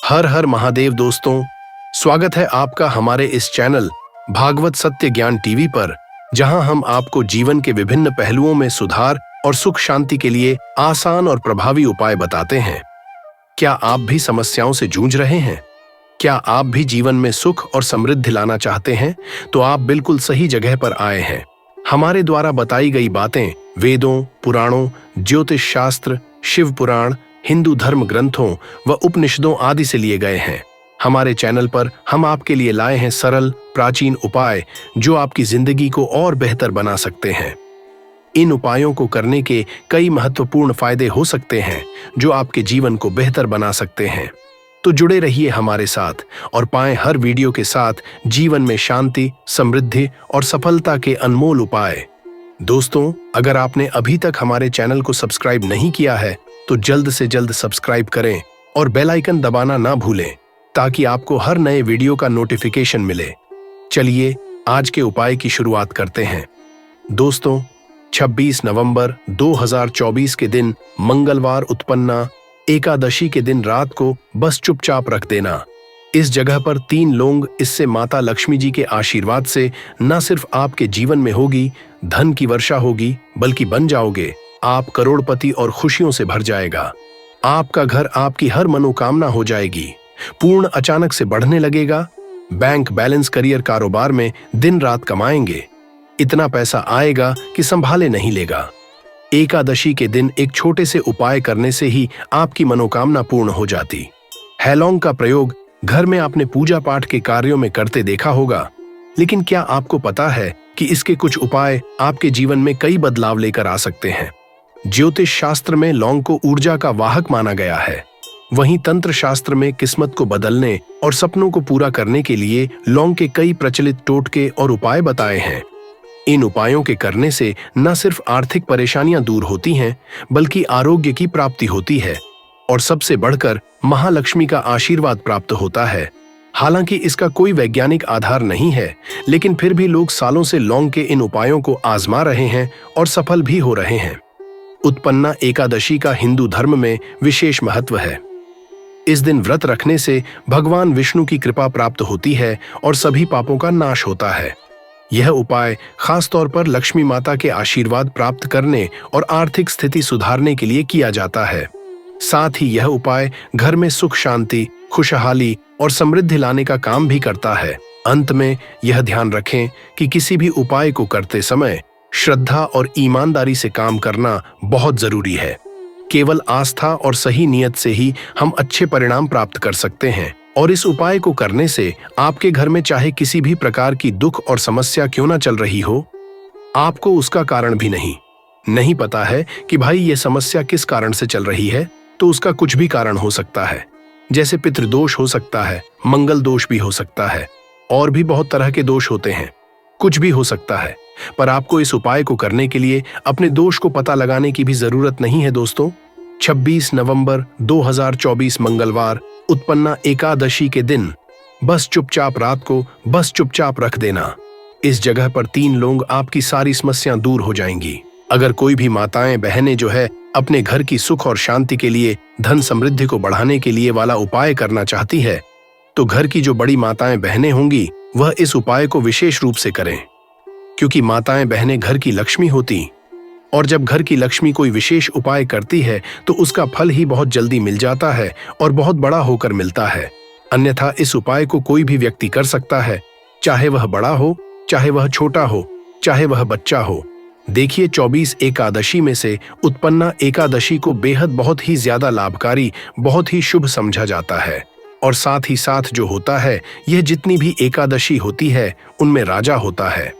हर हर महादेव दोस्तों, स्वागत है आपका हमारे इस चैनल भागवत सत्य ज्ञान टीवी पर, जहां हम आपको जीवन के विभिन्न पहलुओं में सुधार और सुख शांति के लिए आसान और प्रभावी उपाय बताते हैं। क्या आप भी समस्याओं से जूझ रहे हैं? क्या आप भी जीवन में सुख और समृद्धि लाना चाहते हैं? तो आप बिल्कुल सही जगह पर आए हैं। हमारे द्वारा बताई गई बातें वेदों, पुराणों, ज्योतिष शास्त्र, शिव पुराण, हिंदू धर्म ग्रंथों व उपनिषदों आदि से लिए गए हैं। हमारे चैनल पर हम आपके लिए लाए हैं सरल, प्राचीन उपाय जो आपकी जिंदगी को और बेहतर बना सकते हैं। इन उपायों को करने के कई महत्वपूर्ण फायदे हो सकते हैं जो आपके जीवन को बेहतर बना सकते हैं। तो जुड़े रहिए हमारे साथ और पाएं हर वीडियो के साथ जीवन में शांति, समृद्धि और सफलता के अनमोल उपाय। दोस्तों, अगर आपने अभी तक हमारे चैनल को सब्सक्राइब नहीं किया है तो जल्द से जल्द सब्सक्राइब करें और बेल आइकन दबाना ना भूलें ताकि आपको हर नए वीडियो का नोटिफिकेशन मिले। चलिए आज के उपाय की शुरुआत करते हैं। दोस्तों, 26 नवंबर 2024 के दिन मंगलवार उत्पन्ना एकादशी के दिन रात को बस चुपचाप रख देना। इस जगह पर 3 लौंग, इससे माता लक्ष्मी जी के आशीर्वाद से न सिर्फ आपके जीवन में होगी धन की वर्षा होगी, बल्कि बन जाओगे आप करोड़पति और खुशियों से भर जाएगा। आपका घर आपकी हर मनोकामना हो जाएगी, पूर्ण अचानक से बढ़ने लगेगा। बैंक बैलेंस, करियर, कारोबार में दिन रात कमाएंगे, इतना पैसा आएगा कि संभाले नहीं लेगा। एकादशी के दिन एक छोटे से उपाय करने से ही आपकी मनोकामना पूर्ण हो जाती है। लौंग का प्रयोग घर में आपने पूजा पाठ के कार्यों में करते देखा होगा, लेकिन क्या आपको पता है कि इसके कुछ उपाय आपके जीवन में कई बदलाव लेकर आ सकते हैं। ज्योतिष शास्त्र में लौंग को ऊर्जा का वाहक माना गया है, वहीं तंत्र शास्त्र में किस्मत को बदलने और सपनों को पूरा करने के लिए लौंग के कई प्रचलित टोटके और उपाय बताए हैं। इन उपायों के करने से न सिर्फ आर्थिक परेशानियां दूर होती हैं, बल्कि आरोग्य की प्राप्ति होती है और सबसे बढ़कर महालक्ष्मी का आशीर्वाद प्राप्त होता है। हालांकि इसका कोई वैज्ञानिक आधार नहीं है, लेकिन फिर भी लोग सालों से लौंग के इन उपायों को आजमा रहे हैं और सफल भी हो रहे हैं। उत्पन्ना एकादशी का हिंदू धर्म में विशेष महत्व है। इस दिन व्रत रखने से भगवान विष्णु की कृपा प्राप्त होती है और सभी पापों का नाश होता है। यह उपाय खास तौर पर लक्ष्मी माता के आशीर्वाद प्राप्त करने और आर्थिक स्थिति सुधारने के लिए किया जाता है। साथ ही यह उपाय घर में सुख शांति, खुशहाली और समृद्धि लाने का काम भी करता है। अंत में यह ध्यान रखें कि किसी भी उपाय को करते समय श्रद्धा और ईमानदारी से काम करना बहुत जरूरी है। केवल आस्था और सही नियत से ही हम अच्छे परिणाम प्राप्त कर सकते हैं और इस उपाय को करने से आपके घर में चाहे किसी भी प्रकार की दुख और समस्या क्यों ना चल रही हो, आपको उसका कारण भी नहीं पता है कि भाई ये समस्या किस कारण से चल रही है, तो उसका कुछ भी कारण हो सकता है। जैसे पितृदोष हो सकता है, मंगल दोष भी हो सकता है, और भी बहुत तरह के दोष होते हैं। कुछ भी हो सकता है, पर आपको इस उपाय को करने के लिए अपने दोष को पता लगाने की भी जरूरत नहीं है। दोस्तों, 26 नवंबर 2024 मंगलवार उत्पन्ना एकादशी के दिन बस चुपचाप रात को बस चुपचाप रख देना। इस जगह पर 3 लौंग, आपकी सारी समस्याएं दूर हो जाएंगी। अगर कोई भी माताएं बहनें जो है अपने घर की सुख और शांति के लिए, धन समृद्धि को बढ़ाने के लिए वाला उपाय करना चाहती है, तो घर की जो बड़ी माताएं बहनें होंगी वह इस उपाय को विशेष रूप से करें, क्योंकि माताएं बहनें घर की लक्ष्मी होती, और जब घर की लक्ष्मी कोई विशेष उपाय करती है तो उसका फल ही बहुत जल्दी मिल जाता है और बहुत बड़ा होकर मिलता है। अन्यथा इस उपाय को कोई भी व्यक्ति कर सकता है, चाहे वह बड़ा हो, चाहे वह छोटा हो, चाहे वह बच्चा हो। देखिए, 24 एकादशी में से उत्पन्ना एकादशी को बेहद बहुत ही ज्यादा लाभकारी, बहुत ही शुभ समझा जाता है। और साथ ही साथ जो होता है, यह जितनी भी एकादशी होती है उनमें राजा होता है।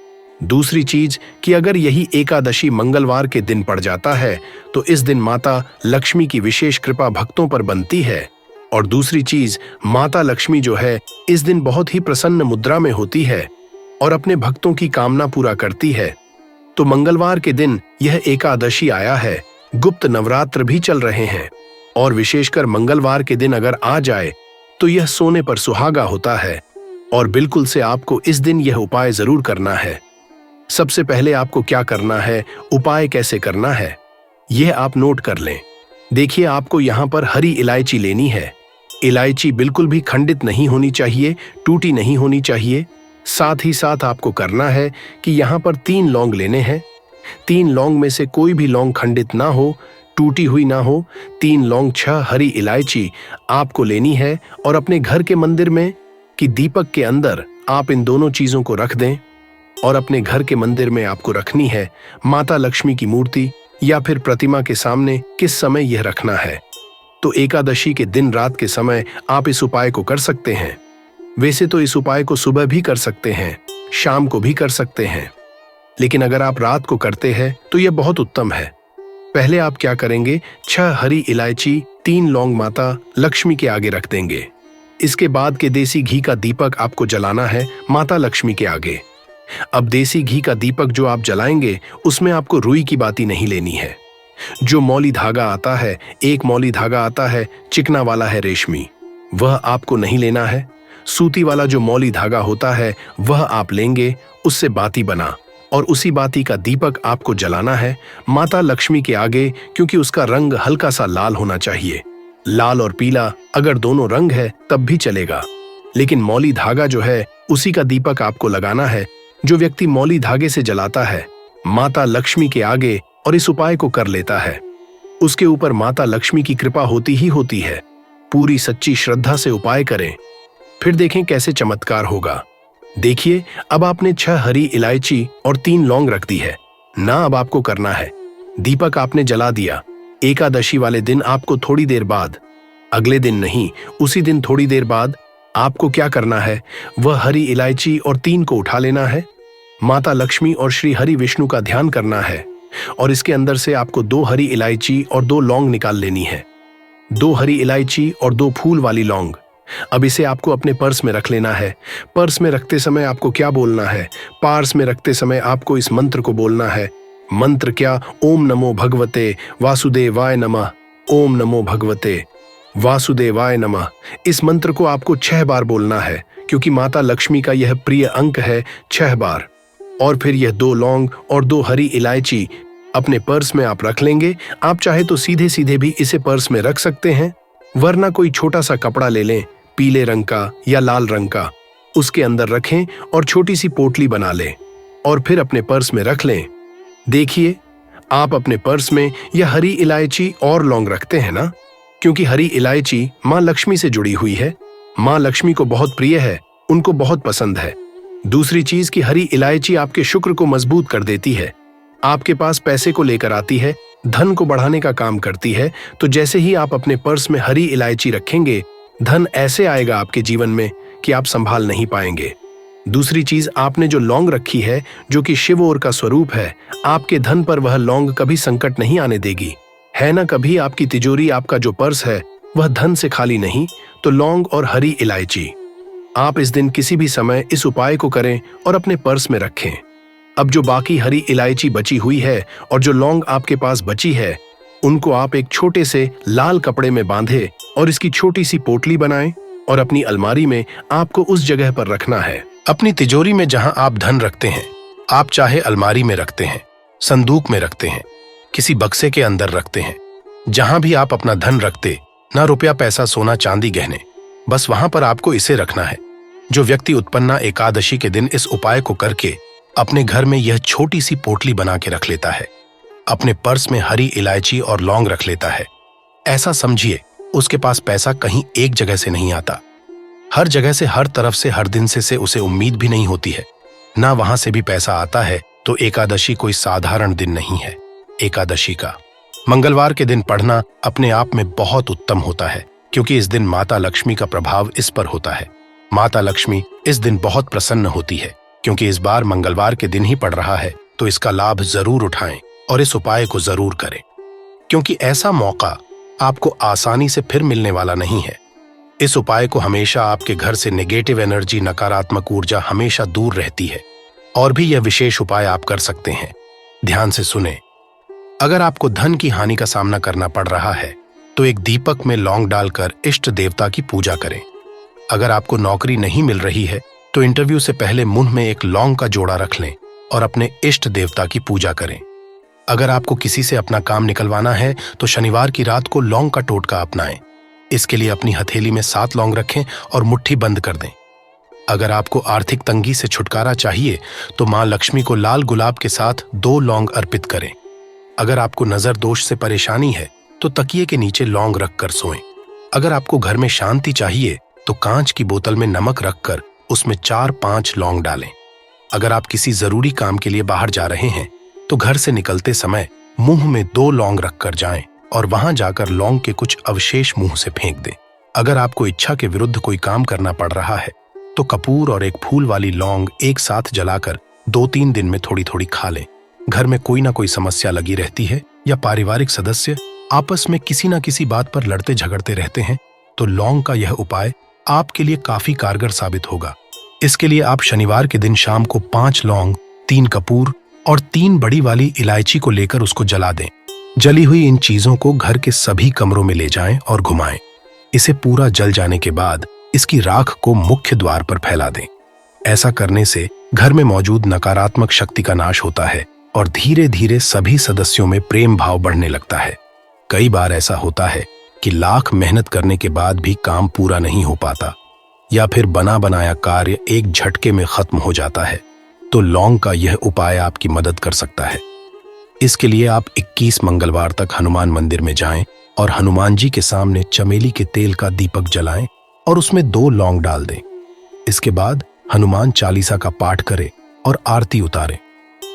दूसरी चीज कि अगर यही एकादशी मंगलवार के दिन पड़ जाता है तो इस दिन माता लक्ष्मी की विशेष कृपा भक्तों पर बनती है। और दूसरी चीज, माता लक्ष्मी जो है इस दिन बहुत ही प्रसन्न मुद्रा में होती है और अपने भक्तों की कामना पूरा करती है। तो मंगलवार के दिन यह एकादशी आया है, गुप्त नवरात्र भी चल रहे हैं, और विशेषकर मंगलवार के दिन अगर आ जाए तो यह सोने पर सुहागा होता है। और बिल्कुल से आपको इस दिन यह उपाय जरूर करना है। सबसे पहले आपको क्या करना है, उपाय कैसे करना है, यह आप नोट कर लें। देखिए, आपको यहाँ पर हरी इलायची लेनी है, इलायची बिल्कुल भी खंडित नहीं होनी चाहिए, टूटी नहीं होनी चाहिए। साथ ही साथ आपको करना है कि यहाँ पर 3 लौंग लेने हैं। 3 लौंग में से कोई भी लौंग खंडित ना हो, टूटी हुई ना हो। 3 लौंग, 6 हरी इलायची आपको लेनी है और अपने घर के मंदिर में कि दीपक के अंदर आप इन दोनों चीजों को रख दें। और अपने घर के मंदिर में आपको रखनी है माता लक्ष्मी की मूर्ति या फिर प्रतिमा के सामने। किस समय यह रखना है? तो एकादशी के दिन रात के समय आप इस उपाय को कर सकते हैं। वैसे तो इस उपाय को सुबह भी कर सकते हैं, शाम को भी कर सकते हैं, लेकिन अगर आप रात को करते हैं तो यह बहुत उत्तम है। पहले आप क्या करेंगे, 6 हरी इलायची, 3 लौंग माता लक्ष्मी के आगे रख देंगे। इसके बाद के देसी घी का दीपक आपको जलाना है माता लक्ष्मी के आगे। अब देसी घी का दीपक जो आप जलाएंगे उसमें आपको रुई की बाती नहीं लेनी है। जो मौली धागा आता है, एक मौली धागा आता है चिकना वाला है रेशमी, वह आपको नहीं लेना है। सूती वाला जो मौली धागा होता है वह आप लेंगे, उससे बाती बना और उसी बाती का दीपक आपको जलाना है माता लक्ष्मी के आगे, क्योंकि उसका रंग हल्का सा लाल होना चाहिए। लाल और पीला अगर दोनों रंग है तब भी चलेगा, लेकिन मौली धागा जो है उसी का दीपक आपको लगाना है। जो व्यक्ति मौली धागे से जलाता है माता लक्ष्मी के आगे और इस उपाय को कर लेता है, उसके ऊपर माता लक्ष्मी की कृपा होती ही होती है। पूरी सच्ची श्रद्धा से उपाय करें, फिर देखें कैसे चमत्कार होगा। देखिए, अब आपने 6 हरी इलायची और 3 लौंग रख दी है ना। अब आपको करना है, दीपक आपने जला दिया। एकादशी वाले दिन आपको थोड़ी देर बाद, अगले दिन नहीं, उसी दिन थोड़ी देर बाद आपको क्या करना है, वह हरी इलायची और 3 को उठा लेना है। माता लक्ष्मी और श्री हरि विष्णु का ध्यान करना है और इसके अंदर से आपको 2 हरी इलायची और 2 लौंग निकाल लेनी है। 2 हरी इलायची और 2 फूल वाली लौंग। अब इसे आपको अपने पर्स में रख लेना है। पर्स में रखते समय आपको क्या बोलना है, पार्स में रखते समय आपको इस मंत्र को बोलना है। मंत्र क्या, ओम नमो भगवते वासुदेवाय नमः, ओम नमो भगवते वासुदेवाय नमः। इस मंत्र को आपको 6 बार बोलना है, क्योंकि माता लक्ष्मी का यह प्रिय अंक है 6 बार। और फिर यह 2 लौंग और 2 हरी इलायची अपने पर्स में आप रख लेंगे। आप चाहे तो सीधे सीधे भी इसे पर्स में रख सकते हैं, वरना कोई छोटा सा कपड़ा ले लें, पीले रंग का या लाल रंग का, उसके अंदर रखें और छोटी सी पोटली बना लें और फिर अपने पर्स में रख लें। देखिए, आप अपने पर्स में यह हरी इलायची और लौंग रखते हैं ना, क्योंकि हरी इलायची माँ लक्ष्मी से जुड़ी हुई है। माँ लक्ष्मी को बहुत प्रिय है, उनको बहुत पसंद है। दूसरी चीज कि हरी इलायची आपके शुक्र को मजबूत कर देती है, आपके पास पैसे को लेकर आती है, धन को बढ़ाने का काम करती है। तो जैसे ही आप अपने पर्स में हरी इलायची रखेंगे, धन ऐसे आएगा आपके जीवन में कि आप संभाल नहीं पाएंगे। दूसरी चीज, आपने जो लौंग रखी है जो कि शिव ओर का स्वरूप है, आपके धन पर वह लौंग कभी संकट नहीं आने देगी, है ना। कभी आपकी तिजोरी, आपका जो पर्स है वह धन से खाली नहीं। तो लौंग और हरी इलायची आप इस दिन किसी भी समय इस उपाय को करें और अपने पर्स में रखें। अब जो बाकी हरी इलायची बची हुई है और जो लौंग आपके पास बची है, उनको आप एक छोटे से लाल कपड़े में बांधे और इसकी छोटी सी पोटली बनाएं और अपनी अलमारी में आपको उस जगह पर रखना है। अपनी तिजोरी में जहां आप धन रखते हैं, आप चाहे अलमारी में रखते हैं, संदूक में रखते हैं, किसी बक्से के अंदर रखते हैं, जहां भी आप अपना धन रखते, ना रुपया पैसा सोना चांदी गहने, बस वहां पर आपको इसे रखना है। जो व्यक्ति उत्पन्ना एकादशी के दिन इस उपाय को करके अपने घर में यह छोटी सी पोटली बना के रख लेता है, अपने पर्स में हरी इलायची और लौंग रख लेता है, ऐसा समझिए उसके पास पैसा कहीं एक जगह से नहीं आता, हर जगह से, हर तरफ से, हर दिन से उसे उम्मीद भी नहीं होती है, ना वहां से भी पैसा आता है। तो एकादशी कोई साधारण दिन नहीं है। एकादशी का मंगलवार के दिन पढ़ना अपने आप में बहुत उत्तम होता है, क्योंकि इस दिन माता लक्ष्मी का प्रभाव इस पर होता है। माता लक्ष्मी इस दिन बहुत प्रसन्न होती है, क्योंकि इस बार मंगलवार के दिन ही पड़ रहा है। तो इसका लाभ जरूर उठाएं और इस उपाय को जरूर करें, क्योंकि ऐसा मौका आपको आसानी से फिर मिलने वाला नहीं है। इस उपाय को हमेशा आपके घर से नेगेटिव एनर्जी, नकारात्मक ऊर्जा हमेशा दूर रहती है। और भी यह विशेष उपाय आप कर सकते हैं, ध्यान से सुने। अगर आपको धन की हानि का सामना करना पड़ रहा है तो एक दीपक में लौंग डालकर इष्ट देवता की पूजा करें। अगर आपको नौकरी नहीं मिल रही है तो इंटरव्यू से पहले मुंह में एक लौंग का जोड़ा रख लें और अपने इष्ट देवता की पूजा करें। अगर आपको किसी से अपना काम निकलवाना है तो शनिवार की रात को लौंग का टोटका अपनाएं। इसके लिए अपनी हथेली में 7 लौंग रखें और मुट्ठी बंद कर दें। अगर आपको आर्थिक तंगी से छुटकारा चाहिए तो मां लक्ष्मी को लाल गुलाब के साथ 2 लौंग अर्पित करें। अगर आपको नजर दोष से परेशानी है तो तकिए के नीचे लौंग रखकर सोएं। अगर आपको घर में शांति चाहिए तो कांच की बोतल में नमक रखकर उसमें 4-5 लौंग डालें। अगर आप किसी जरूरी काम के लिए बाहर जा रहे हैं तो घर से निकलते समय मुंह में 2 लौंग रखकर जाएं और वहां जाकर लौंग के कुछ अवशेष मुंह से फेंक दें। अगर आपको इच्छा के विरुद्ध कोई काम करना पड़ रहा है तो कपूर और एक फूल वाली लौंग एक साथ जलाकर 2-3 दिन में थोड़ी थोड़ी खा लें। घर में कोई ना कोई समस्या लगी रहती है या पारिवारिक सदस्य आपस में किसी न किसी बात पर लड़ते झगड़ते रहते हैं तो लौंग का यह उपाय आपके लिए काफी कारगर साबित होगा। इसके लिए आप शनिवार के दिन शाम को 5 लौंग, 3 कपूर और 3 बड़ी वाली इलायची को लेकर उसको जला दें। जली हुई इन चीजों को घर के सभी कमरों में ले जाएं और घुमाएं। इसे पूरा जल जाने के बाद इसकी राख को मुख्य द्वार पर फैला दें। ऐसा करने से घर में मौजूद नकारात्मक शक्ति का नाश होता है और धीरे धीरे सभी सदस्यों में प्रेम भाव बढ़ने लगता है। कई बार ऐसा होता है कि लाख मेहनत करने के बाद भी काम पूरा नहीं हो पाता या फिर बना बनाया कार्य एक झटके में खत्म हो जाता है, तो लौंग का यह उपाय आपकी मदद कर सकता है। इसके लिए आप 21 मंगलवार तक हनुमान मंदिर में जाएं और हनुमान जी के सामने चमेली के तेल का दीपक जलाएं और उसमें 2 लौंग डाल दें। इसके बाद हनुमान चालीसा का पाठ करें और आरती उतारें।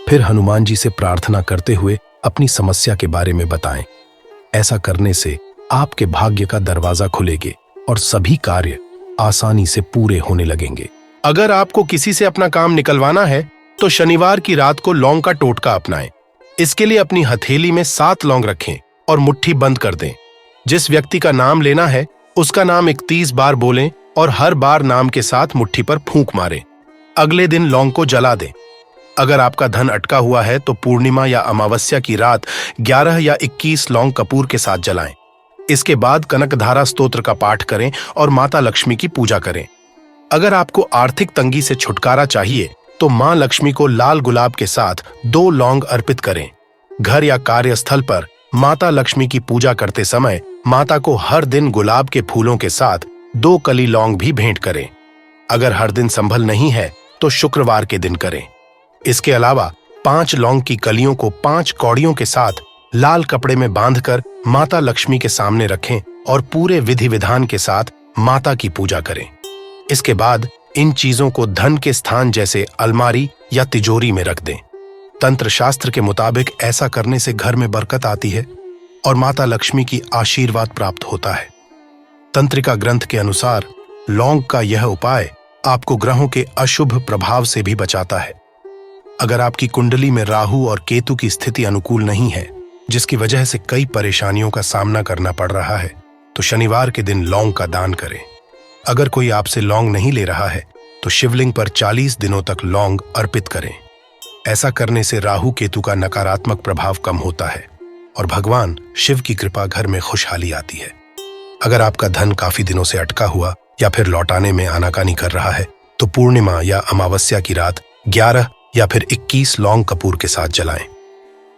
फिर हनुमान जी से प्रार्थना करते हुए अपनी समस्या के बारे में बताएं। ऐसा करने से आपके भाग्य का दरवाजा खुलेगे और सभी कार्य आसानी से पूरे होने लगेंगे। अगर आपको किसी से अपना काम निकलवाना है तो शनिवार की रात को लौंग का टोटका अपनाएं। इसके लिए अपनी हथेली में 7 लौंग रखें और मुट्ठी बंद कर दें। जिस व्यक्ति का नाम लेना है उसका नाम 31 बार बोलें और हर बार नाम के साथ मुट्ठी पर फूंक मारें। अगले दिन लौंग को जला दें। अगर आपका धन अटका हुआ है तो पूर्णिमा या अमावस्या की रात 11 या 21 लौंग कपूर के साथ जलाएं। इसके बाद कनकधारा स्तोत्र का पाठ करें और माता लक्ष्मी की पूजा करें। अगर आपको आर्थिक तंगी से छुटकारा चाहिए तो मां लक्ष्मी को लाल गुलाब के साथ 2 लौंग अर्पित करें। घर या कार्यस्थल पर माता लक्ष्मी की पूजा करते समय माता को हर दिन गुलाब के फूलों के साथ 2 कली लौंग भी भेंट करें। अगर हर दिन संभल नहीं है तो शुक्रवार के दिन करें। इसके अलावा 5 लौंग की कलियों को 5 कौड़ियों के साथ लाल कपड़े में बांधकर माता लक्ष्मी के सामने रखें और पूरे विधि विधान के साथ माता की पूजा करें। इसके बाद इन चीजों को धन के स्थान जैसे अलमारी या तिजोरी में रख दें। तंत्र शास्त्र के मुताबिक ऐसा करने से घर में बरकत आती है और माता लक्ष्मी की आशीर्वाद प्राप्त होता है। तंत्रिका ग्रंथ के अनुसार लौंग का यह उपाय आपको ग्रहों के अशुभ प्रभाव से भी बचाता है। अगर आपकी कुंडली में राहु और केतु की स्थिति अनुकूल नहीं है, जिसकी वजह से कई परेशानियों का सामना करना पड़ रहा है, तो शनिवार के दिन लौंग का दान करें। अगर कोई आपसे लौंग नहीं ले रहा है तो शिवलिंग पर 40 दिनों तक लौंग अर्पित करें। ऐसा करने से राहु केतु का नकारात्मक प्रभाव कम होता है और भगवान शिव की कृपा घर में खुशहाली आती है। अगर आपका धन काफी दिनों से अटका हुआ या फिर लौटाने में आनाकानी कर रहा है तो पूर्णिमा या अमावस्या की रात 11 या फिर 21 लौंग कपूर के साथ जलाएं।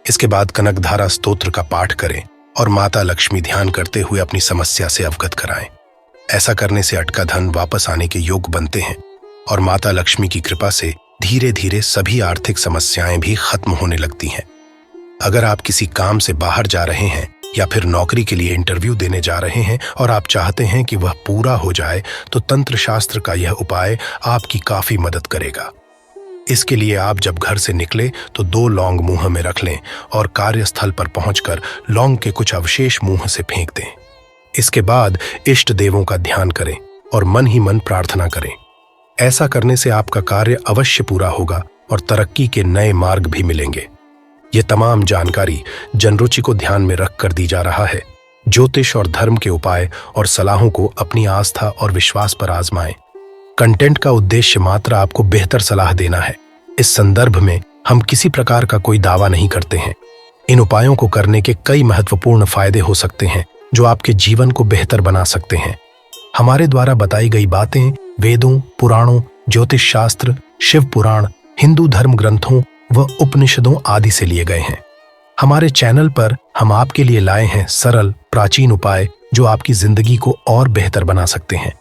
इसके बाद कनकधारा स्तोत्र का पाठ करें और माता लक्ष्मी ध्यान करते हुए अपनी समस्या से अवगत कराएं। ऐसा करने से अटका धन वापस आने के योग बनते हैं और माता लक्ष्मी की कृपा से धीरे धीरे सभी आर्थिक समस्याएं भी खत्म होने लगती हैं। अगर आप किसी काम से बाहर जा रहे हैं या फिर नौकरी के लिए इंटरव्यू देने जा रहे हैं और आप चाहते हैं कि वह पूरा हो जाए तो तंत्र शास्त्र का यह उपाय आपकी काफी मदद करेगा। इसके लिए आप जब घर से निकले तो 2 लौंग मुंह में रख लें और कार्यस्थल पर पहुंचकर लौंग के कुछ अवशेष मुंह से फेंक दें। इसके बाद इष्ट देवों का ध्यान करें और मन ही मन प्रार्थना करें। ऐसा करने से आपका कार्य अवश्य पूरा होगा और तरक्की के नए मार्ग भी मिलेंगे। ये तमाम जानकारी जनरुचि को ध्यान में रखकर दी जा रहा है। ज्योतिष और धर्म के उपाय और सलाहों को अपनी आस्था और विश्वास पर आजमाएं। कंटेंट का उद्देश्य मात्र आपको बेहतर सलाह देना है। इस संदर्भ में हम किसी प्रकार का कोई दावा नहीं करते हैं। इन उपायों को करने के कई महत्वपूर्ण फायदे हो सकते हैं जो आपके जीवन को बेहतर बना सकते हैं। हमारे द्वारा बताई गई बातें वेदों, पुराणों, ज्योतिष शास्त्र, शिव पुराण, हिंदू धर्म ग्रंथों व उपनिषदों आदि से लिए गए हैं। हमारे चैनल पर हम आपके लिए लाए हैं सरल, प्राचीन उपाय जो आपकी जिंदगी को और बेहतर बना सकते हैं।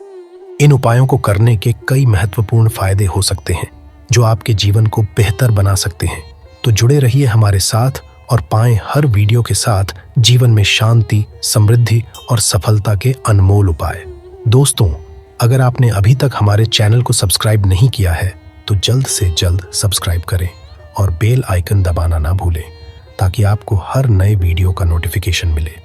इन उपायों को करने के कई महत्वपूर्ण फायदे हो सकते हैं जो आपके जीवन को बेहतर बना सकते हैं। तो जुड़े रहिए हमारे साथ और पाएं हर वीडियो के साथ जीवन में शांति, समृद्धि और सफलता के अनमोल उपाय। दोस्तों, अगर आपने अभी तक हमारे चैनल को सब्सक्राइब नहीं किया है तो जल्द से जल्द सब्सक्राइब करें और बेल आइकन दबाना ना भूलें ताकि आपको हर नए वीडियो का नोटिफिकेशन मिले।